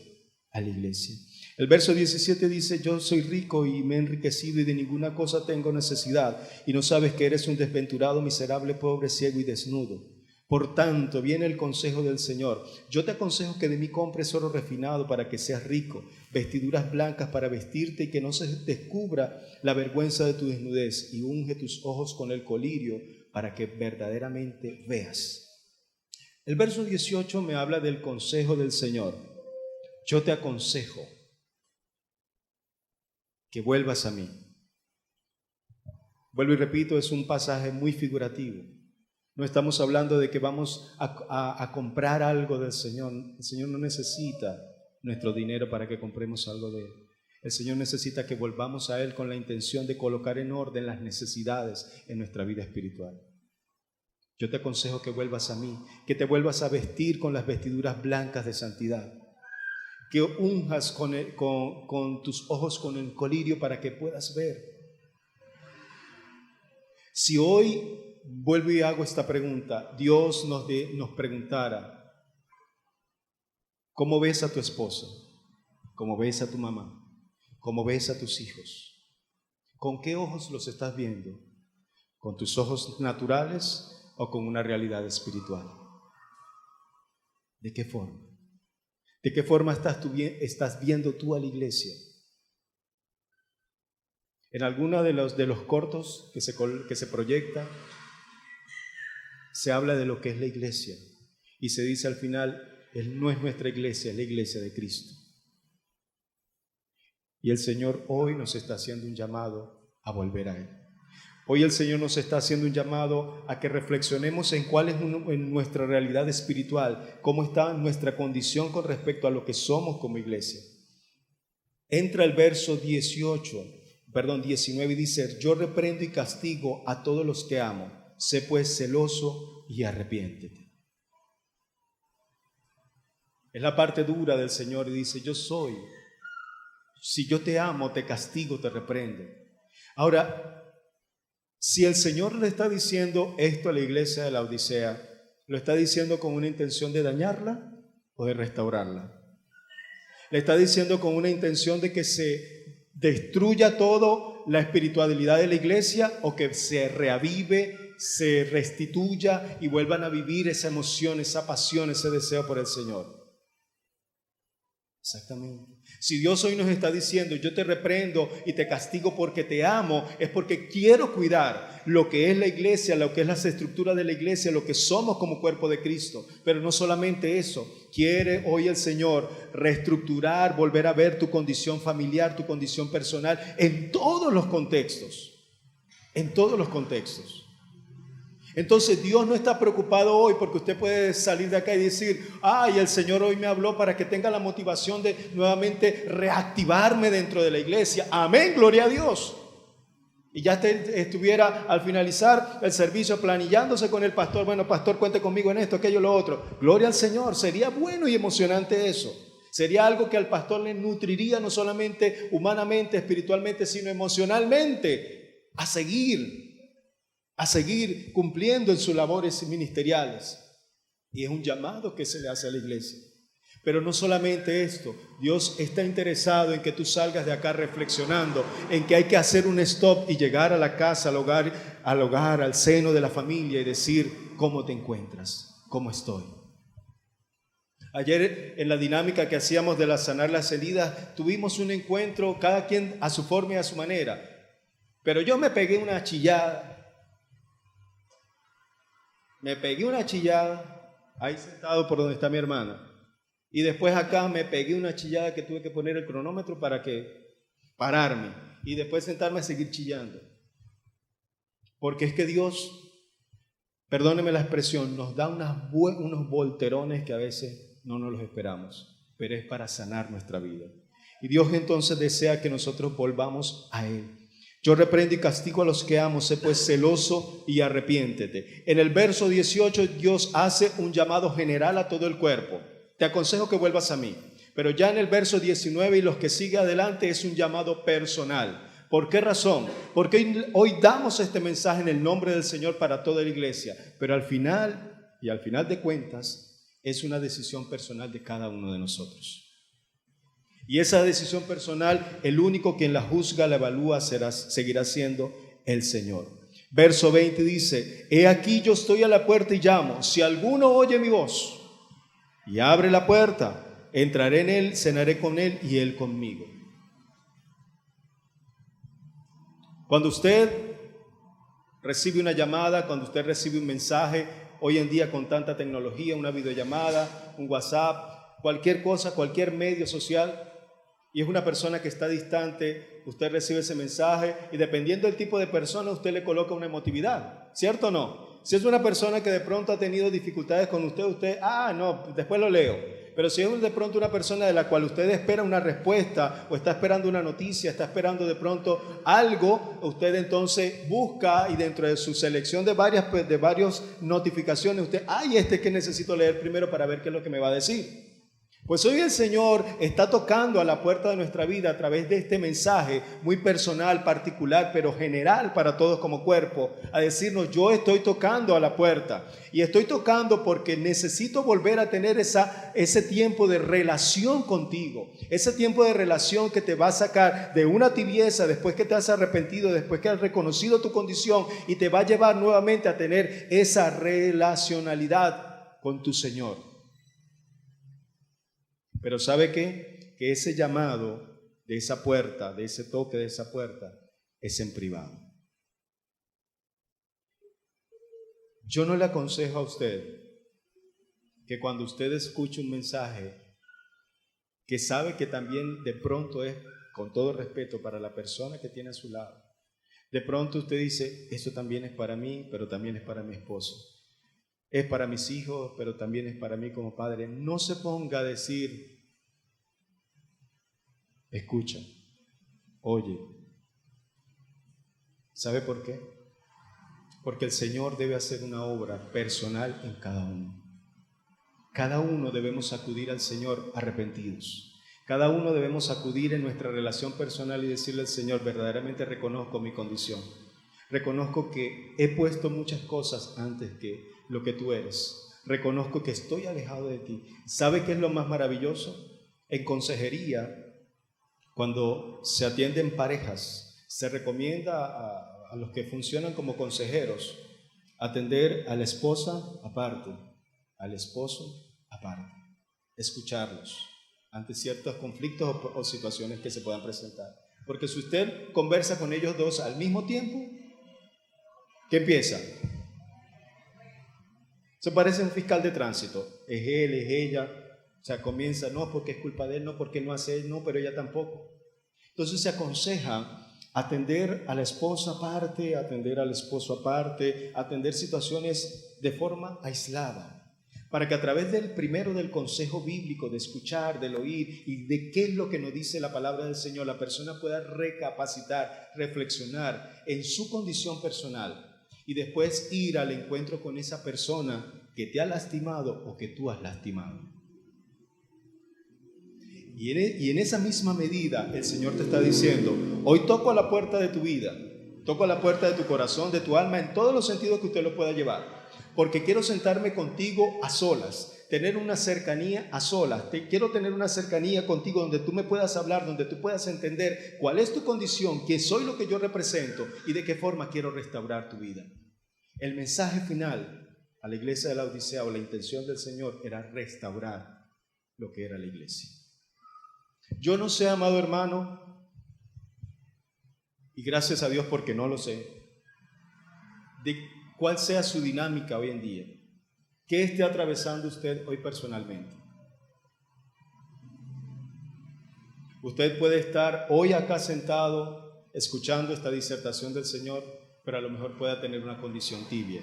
[SPEAKER 1] a la iglesia. El verso 17 dice, yo soy rico y me he enriquecido y de ninguna cosa tengo necesidad. Y no sabes que eres un desventurado, miserable, pobre, ciego y desnudo. Por tanto, viene el consejo del Señor. Yo te aconsejo que de mí compres oro refinado para que seas rico, vestiduras blancas para vestirte y que no se descubra la vergüenza de tu desnudez, y unge tus ojos con el colirio para que verdaderamente veas. El verso 18 me habla del consejo del Señor. Yo te aconsejo que vuelvas a mí. Vuelvo y repito, es un pasaje muy figurativo. No estamos hablando de que vamos a comprar algo del Señor. El Señor no necesita nuestro dinero para que compremos algo de Él. El Señor necesita que volvamos a Él con la intención de colocar en orden las necesidades en nuestra vida espiritual. Yo te aconsejo que vuelvas a mí, que te vuelvas a vestir con las vestiduras blancas de santidad, que unjas con tus ojos con el colirio para que puedas ver. Si hoy vuelvo y hago esta pregunta, Dios nos preguntara, ¿cómo ves a tu esposa? ¿Cómo ves a tu mamá? ¿Cómo ves a tus hijos? ¿Con qué ojos los estás viendo? ¿Con tus ojos naturales o con una realidad espiritual? ¿De qué forma? ¿De qué forma estás viendo tú a la iglesia? En alguno de los cortos que se proyecta, se habla de lo que es la iglesia y se dice al final, no es nuestra iglesia, es la iglesia de Cristo. Y el Señor hoy nos está haciendo un llamado a volver a Él. Hoy el Señor nos está haciendo un llamado a que reflexionemos en cuál es en nuestra realidad espiritual, cómo está nuestra condición con respecto a lo que somos como iglesia. Entra el verso 19 y dice, yo reprendo y castigo a todos los que amo, sé pues celoso y arrepiéntete. Es la parte dura del Señor y dice, si yo te amo, te castigo, te reprendo. Ahora, si el Señor le está diciendo esto a la iglesia de la Odisea, ¿lo está diciendo con una intención de dañarla o de restaurarla? ¿Le está diciendo con una intención de que se destruya todo la espiritualidad de la iglesia o que se reavive, se restituya y vuelvan a vivir esa emoción, esa pasión, ese deseo por el Señor? Exactamente. Si Dios hoy nos está diciendo, yo te reprendo y te castigo porque te amo, es porque quiero cuidar lo que es la iglesia, lo que es las estructuras de la iglesia, lo que somos como cuerpo de Cristo. Pero no solamente eso, quiere hoy el Señor reestructurar, volver a ver tu condición familiar, tu condición personal, en todos los contextos, en todos los contextos. Entonces Dios no está preocupado hoy porque usted puede salir de acá y decir, el Señor hoy me habló para que tenga la motivación de nuevamente reactivarme dentro de la iglesia. Amén, gloria a Dios. Y ya estuviera al finalizar el servicio planillándose con el pastor, bueno, pastor, cuente conmigo en esto, aquello, lo otro. Gloria al Señor, sería bueno y emocionante eso. Sería algo que al pastor le nutriría no solamente humanamente, espiritualmente, sino emocionalmente a seguir cumpliendo en sus labores ministeriales. Y es un llamado que se le hace a la iglesia. Pero no solamente esto, Dios está interesado en que tú salgas de acá reflexionando en que hay que hacer un stop y llegar a la casa, al hogar, al seno de la familia y decir, ¿cómo te encuentras? ¿Cómo estoy? Ayer en la dinámica que hacíamos de sanar las heridas, tuvimos un encuentro, cada quien a su forma y a su manera. Pero yo me pegué una chillada. Ahí sentado por donde está mi hermana. Y después acá me pegué una chillada que tuve que poner el cronómetro para pararme. Y después sentarme a seguir chillando. Porque es que Dios, perdóneme la expresión, nos da unos volterones que a veces no nos los esperamos, pero es para sanar nuestra vida. Y Dios entonces desea que nosotros volvamos a Él. Yo reprendo y castigo a los que amo, sé pues celoso y arrepiéntete. En el verso 18 Dios hace un llamado general a todo el cuerpo. Te aconsejo que vuelvas a mí. Pero ya en el verso 19 y los que sigue adelante es un llamado personal. ¿Por qué razón? Porque hoy damos este mensaje en el nombre del Señor para toda la iglesia, pero al final de cuentas es una decisión personal de cada uno de nosotros. Y esa decisión personal, el único quien la juzga, la evalúa, seguirá siendo el Señor. Verso 20 dice: he aquí yo estoy a la puerta y llamo. Si alguno oye mi voz y abre la puerta, entraré en él, cenaré con él y él conmigo. Cuando usted recibe una llamada, cuando usted recibe un mensaje, hoy en día con tanta tecnología, una videollamada, un WhatsApp, cualquier cosa, cualquier medio social, y es una persona que está distante, usted recibe ese mensaje y dependiendo del tipo de persona, usted le coloca una emotividad, ¿cierto o no? Si es una persona que de pronto ha tenido dificultades con usted, no, después lo leo. Pero si es de pronto una persona de la cual usted espera una respuesta o está esperando una noticia, está esperando de pronto algo, usted entonces busca y dentro de su selección de varias notificaciones, usted, que necesito leer primero para ver qué es lo que me va a decir. Pues hoy el Señor está tocando a la puerta de nuestra vida a través de este mensaje muy personal, particular, pero general para todos como cuerpo, a decirnos: yo estoy tocando a la puerta y estoy tocando porque necesito volver a tener ese tiempo de relación contigo, ese tiempo de relación que te va a sacar de una tibieza después que te has arrepentido, después que has reconocido tu condición y te va a llevar nuevamente a tener esa relacionalidad con tu Señor. Pero ¿sabe qué? Que ese llamado de esa puerta, de ese toque de esa puerta, es en privado. Yo no le aconsejo a usted que cuando usted escuche un mensaje que sabe que también de pronto es, con todo respeto, para la persona que tiene a su lado, de pronto usted dice: esto también es para mí, pero también es para mi esposo. Es para mis hijos, pero también es para mí como padre. No se ponga a decir: escucha, oye. ¿Sabe por qué? Porque el Señor debe hacer una obra personal en cada uno. Cada uno debemos acudir al Señor arrepentidos. Cada uno debemos acudir en nuestra relación personal y decirle al Señor: verdaderamente reconozco mi condición. Reconozco que he puesto muchas cosas antes que lo que tú eres. Reconozco que estoy alejado de ti. ¿Sabe qué es lo más maravilloso? En consejería, cuando se atienden parejas, se recomienda a los que funcionan como consejeros atender a la esposa aparte, al esposo aparte, escucharlos ante ciertos conflictos o situaciones que se puedan presentar. Porque si usted conversa con ellos dos al mismo tiempo, ¿qué empieza? Se parece a un fiscal de tránsito. Es él, es ella. O sea, comienza: no, porque es culpa de él, no, porque no hace él, no, pero ella tampoco. Entonces se aconseja atender a la esposa aparte, atender al esposo aparte, atender situaciones de forma aislada, para que a través del consejo bíblico, de escuchar, del oír y de qué es lo que nos dice la palabra del Señor, la persona pueda recapacitar, reflexionar en su condición personal y después ir al encuentro con esa persona que te ha lastimado o que tú has lastimado. Y en esa misma medida el Señor te está diciendo: hoy toco a la puerta de tu vida, toco a la puerta de tu corazón, de tu alma, en todos los sentidos que usted lo pueda llevar, porque quiero sentarme contigo a solas, tener una cercanía a solas. Quiero tener una cercanía contigo donde tú me puedas hablar, donde tú puedas entender cuál es tu condición, qué soy, lo que yo represento y de qué forma quiero restaurar tu vida. El mensaje final a la iglesia de la Odisea, o la intención del Señor, era restaurar lo que era la iglesia. Yo no sé, amado hermano, y gracias a Dios porque no lo sé, de cuál sea su dinámica hoy en día. ¿Qué esté atravesando usted hoy personalmente? Usted puede estar hoy acá sentado escuchando esta disertación del Señor, pero a lo mejor pueda tener una condición tibia.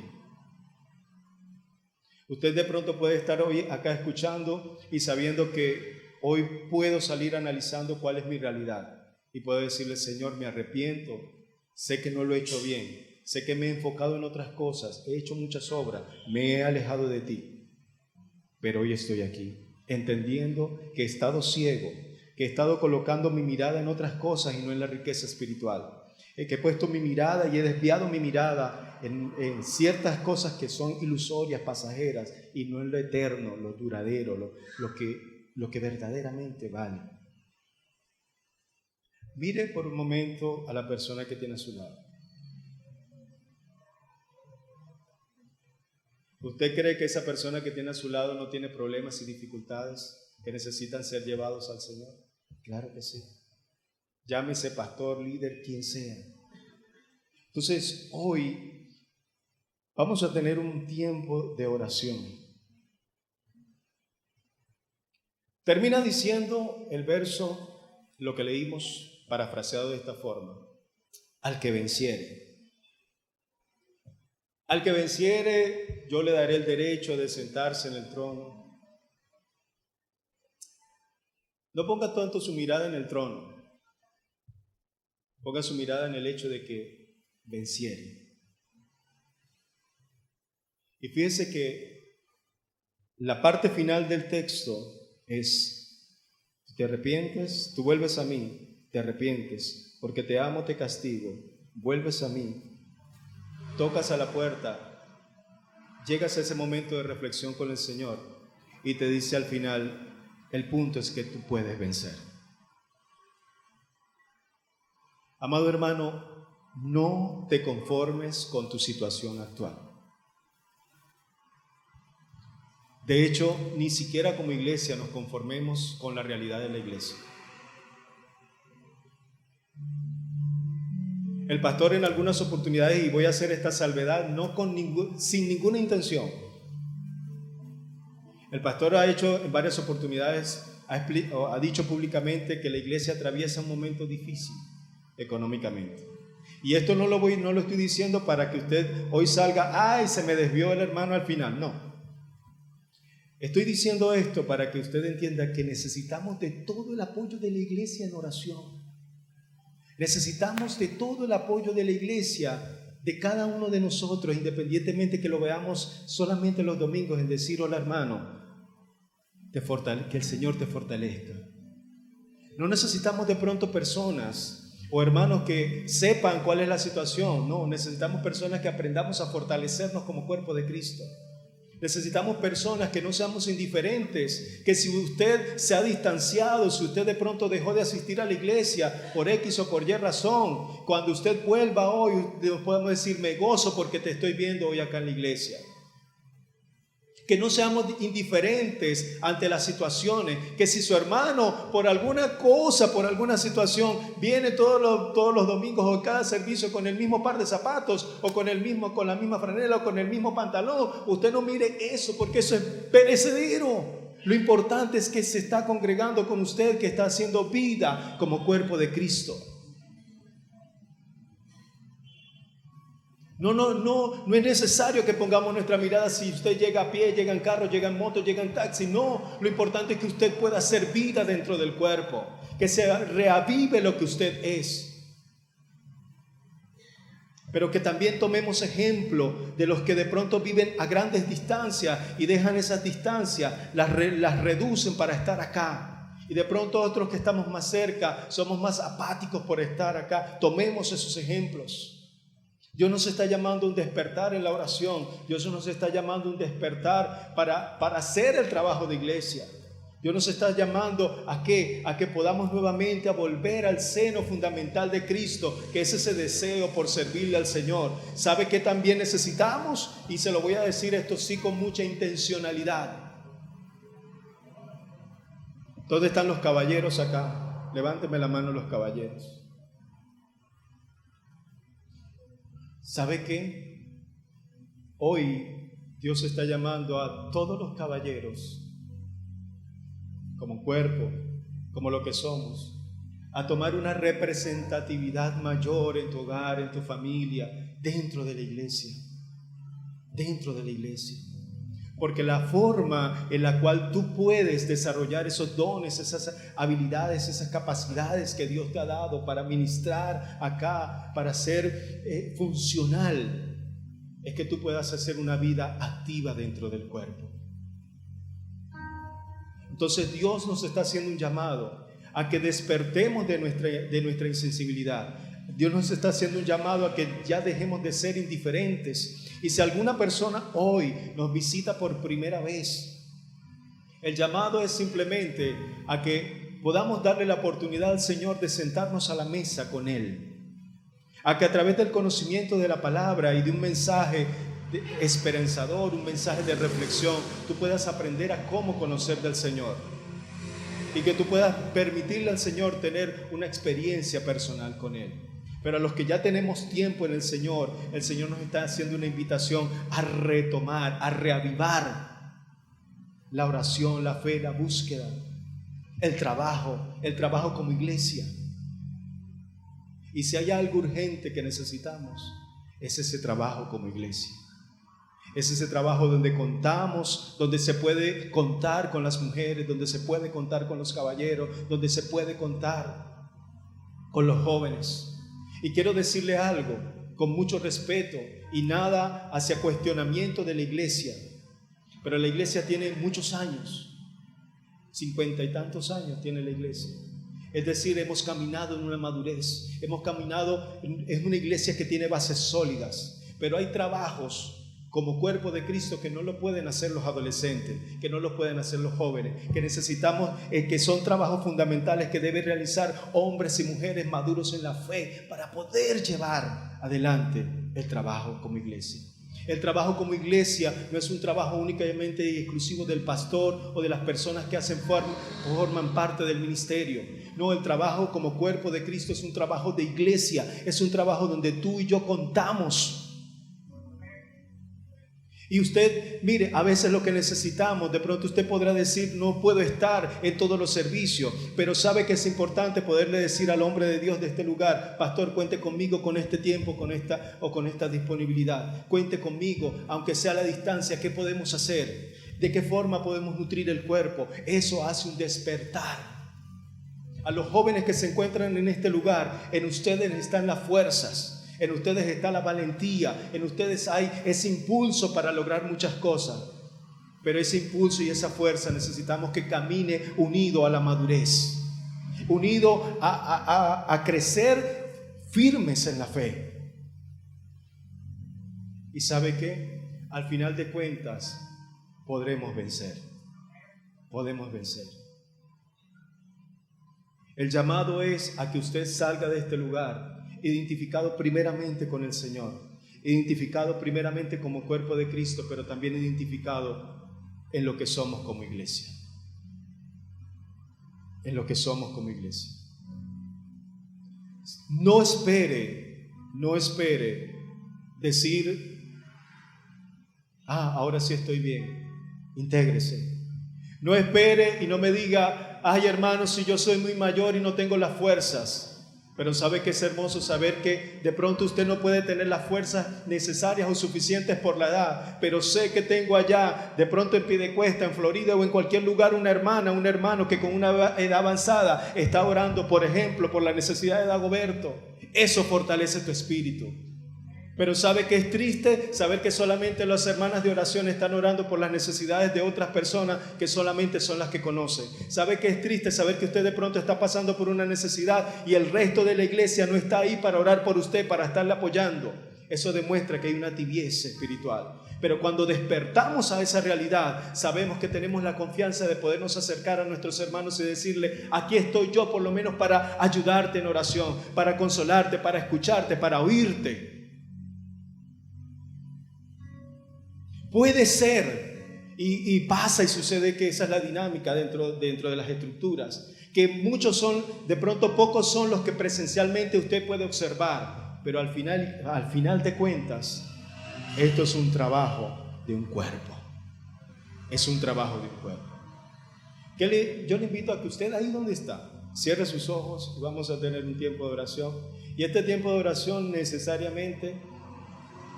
[SPEAKER 1] Usted de pronto puede estar hoy acá escuchando y sabiendo que hoy puedo salir analizando cuál es mi realidad y puedo decirle: Señor, me arrepiento, sé que no lo he hecho bien, sé que me he enfocado en otras cosas, he hecho muchas obras, me he alejado de ti, pero hoy estoy aquí, entendiendo que he estado ciego, que he estado colocando mi mirada en otras cosas y no en la riqueza espiritual, que he puesto mi mirada y he desviado mi mirada en ciertas cosas que son ilusorias, pasajeras, y no en lo eterno, lo duradero, lo que verdaderamente vale. Mire por un momento a la persona que tiene a su lado. ¿Usted cree que esa persona que tiene a su lado no tiene problemas y dificultades que necesitan ser llevados al Señor? Claro que sí. Llámese pastor, líder, quien sea. Entonces, hoy vamos a tener un tiempo de oración. Termina diciendo el verso, lo que leímos, parafraseado de esta forma: al que venciere. Al que venciere, yo le daré el derecho de sentarse en el trono. No ponga tanto su mirada en el trono, ponga su mirada en el hecho de que venciere. Y fíjese que la parte final del texto es: si te arrepientes, tú vuelves a mí, te arrepientes, porque te amo, te castigo, vuelves a mí, tocas a la puerta, llegas a ese momento de reflexión con el Señor y te dice al final: el punto es que tú puedes vencer. Amado hermano, no te conformes con tu situación actual. De hecho, ni siquiera como iglesia nos conformemos con la realidad de la iglesia. El pastor en algunas oportunidades, y voy a hacer esta salvedad sin ninguna intención, el pastor ha hecho en varias oportunidades, ha dicho públicamente que la iglesia atraviesa un momento difícil económicamente. Y esto no lo estoy diciendo para que usted hoy salga: ay, se me desvió el hermano al final. No. Estoy diciendo esto para que usted entienda que necesitamos de todo el apoyo de la iglesia en oración. Necesitamos de todo el apoyo de la iglesia, de cada uno de nosotros, independientemente que lo veamos solamente los domingos, en decir: hola hermano, que el Señor te fortalezca. No necesitamos de pronto personas o hermanos que sepan cuál es la situación. No, necesitamos personas que aprendamos a fortalecernos como cuerpo de Cristo. Necesitamos personas que no seamos indiferentes, que si usted se ha distanciado, si usted de pronto dejó de asistir a la iglesia por X o por Y razón, cuando usted vuelva hoy, podemos decir: me gozo porque te estoy viendo hoy acá en la iglesia. Que no seamos indiferentes ante las situaciones, que si su hermano por alguna cosa, por alguna situación, viene todos los domingos o cada servicio con el mismo par de zapatos o con la misma franela o con el mismo pantalón, usted no mire eso, porque eso es perecedero. Lo importante es que se está congregando con usted, que está haciendo vida como cuerpo de Cristo. No es necesario que pongamos nuestra mirada si usted llega a pie, llega en carro, llega en moto, llega en taxi. No, lo importante es que usted pueda hacer vida dentro del cuerpo, que se reavive lo que usted es. Pero que también tomemos ejemplo de los que de pronto viven a grandes distancias y dejan esas distancias, las reducen para estar acá. Y de pronto otros que estamos más cerca somos más apáticos por estar acá. Tomemos esos ejemplos. Dios nos está llamando a un despertar en la oración. Dios nos está llamando a un despertar para hacer el trabajo de iglesia. Dios nos está llamando a que podamos nuevamente a volver al seno fundamental de Cristo, que es ese deseo por servirle al Señor. ¿Sabe qué también necesitamos? Y se lo voy a decir esto sí con mucha intencionalidad. ¿Dónde están los caballeros acá? Levánteme la mano los caballeros. ¿Sabe qué? Hoy Dios está llamando a todos los caballeros, como cuerpo, como lo que somos, a tomar una representatividad mayor en tu hogar, en tu familia, dentro de la iglesia. Dentro de la iglesia. Porque la forma en la cual tú puedes desarrollar esos dones, esas habilidades, esas capacidades que Dios te ha dado para ministrar acá, para ser funcional, es que tú puedas hacer una vida activa dentro del cuerpo. Entonces Dios nos está haciendo un llamado a que despertemos de nuestra insensibilidad. Dios nos está haciendo un llamado a que ya dejemos de ser indiferentes. Y si alguna persona hoy nos visita por primera vez, el llamado es simplemente a que podamos darle la oportunidad al Señor de sentarnos a la mesa con Él, a que a través del conocimiento de la palabra y de un mensaje esperanzador, un mensaje de reflexión, tú puedas aprender a cómo conocer del Señor y que tú puedas permitirle al Señor tener una experiencia personal con Él. Pero a los que ya tenemos tiempo en el Señor nos está haciendo una invitación a retomar, a reavivar la oración, la fe, la búsqueda, el trabajo como iglesia. Y si hay algo urgente que necesitamos, es ese trabajo como iglesia. Es ese trabajo donde contamos, donde se puede contar con las mujeres, donde se puede contar con los caballeros, donde se puede contar con los jóvenes. Y quiero decirle algo con mucho respeto y nada hacia cuestionamiento de la iglesia, pero la iglesia tiene muchos años, 50 y tantos años tiene la iglesia. Es decir, hemos caminado en una madurez, hemos caminado en una iglesia que tiene bases sólidas, pero hay trabajos como cuerpo de Cristo que no lo pueden hacer los adolescentes, que no lo pueden hacer los jóvenes, que necesitamos, que son trabajos fundamentales que deben realizar hombres y mujeres maduros en la fe para poder llevar adelante el trabajo como iglesia. El trabajo como iglesia no es un trabajo únicamente y exclusivo del pastor o de las personas que forman parte del ministerio. No, el trabajo como cuerpo de Cristo es un trabajo de iglesia, es un trabajo donde tú y yo contamos. Y usted, mire, a veces lo que necesitamos, de pronto usted podrá decir, no puedo estar en todos los servicios, pero sabe que es importante poderle decir al hombre de Dios de este lugar, pastor, cuente conmigo con este tiempo, con esta disponibilidad, cuente conmigo, aunque sea a la distancia, ¿qué podemos hacer? ¿De qué forma podemos nutrir el cuerpo? Eso hace un despertar. A los jóvenes que se encuentran en este lugar, en ustedes están las fuerzas. En ustedes está la valentía, en ustedes hay ese impulso para lograr muchas cosas. Pero ese impulso y esa fuerza necesitamos que camine unido a la madurez, unido a crecer firmes en la fe. ¿Y sabe qué? Al final de cuentas podremos vencer. Podemos vencer. El llamado es a que usted salga de este lugar identificado primeramente con el Señor, identificado primeramente como cuerpo de Cristo, pero también identificado en lo que somos como iglesia. En lo que somos como iglesia. No espere decir, ahora sí estoy bien, intégrese. No espere y no me diga, ay hermano, si yo soy muy mayor y no tengo las fuerzas. Pero sabe que es hermoso saber que de pronto usted no puede tener las fuerzas necesarias o suficientes por la edad, pero sé que tengo allá, de pronto en Piedecuesta, en Florida o en cualquier lugar, una hermana, un hermano que con una edad avanzada está orando, por ejemplo, por la necesidad de Dagoberto. Eso fortalece tu espíritu. Pero sabe que es triste saber que solamente las hermanas de oración están orando por las necesidades de otras personas que solamente son las que conocen. Sabe que es triste saber que usted de pronto está pasando por una necesidad y el resto de la iglesia no está ahí para orar por usted, para estarle apoyando. Eso demuestra que hay una tibieza espiritual. Pero cuando despertamos a esa realidad, sabemos que tenemos la confianza de podernos acercar a nuestros hermanos y decirle, aquí estoy yo por lo menos para ayudarte en oración, para consolarte, para escucharte, para oírte. Puede ser, Y pasa y sucede que esa es la dinámica dentro de las estructuras, que muchos son, de pronto pocos son los que presencialmente usted puede observar, pero al final de cuentas, esto es un trabajo de un cuerpo. Es un trabajo de un cuerpo. Yo le invito a que usted ahí donde está, cierre sus ojos y vamos a tener un tiempo de oración. Y este tiempo de oración necesariamente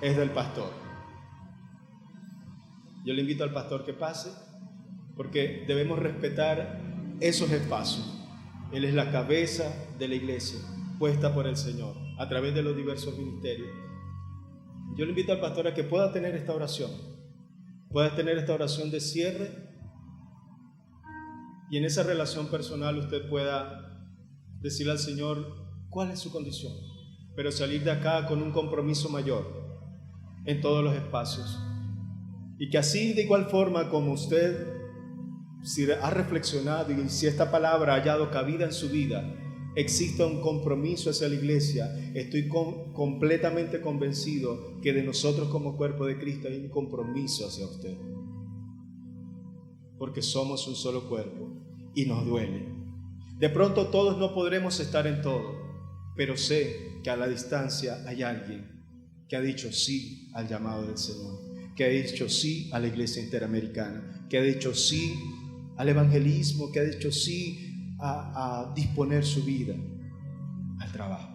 [SPEAKER 1] es del pastor. Yo le invito al pastor que pase, porque debemos respetar esos espacios. Él es la cabeza de la iglesia, puesta por el Señor, a través de los diversos ministerios. Yo le invito al pastor a que pueda tener esta oración de cierre, y en esa relación personal usted pueda decirle al Señor cuál es su condición, pero salir de acá con un compromiso mayor en todos los espacios. Y que así, de igual forma como usted, si ha reflexionado y si esta palabra ha hallado cabida en su vida, exista un compromiso hacia la iglesia. Estoy completamente convencido que de nosotros como cuerpo de Cristo hay un compromiso hacia usted, porque somos un solo cuerpo y nos duele. De pronto todos no podremos estar en todo, pero sé que a la distancia hay alguien que ha dicho sí al llamado del Señor, que ha dicho sí a la iglesia interamericana, que ha dicho sí al evangelismo, que ha dicho sí a disponer su vida al trabajo.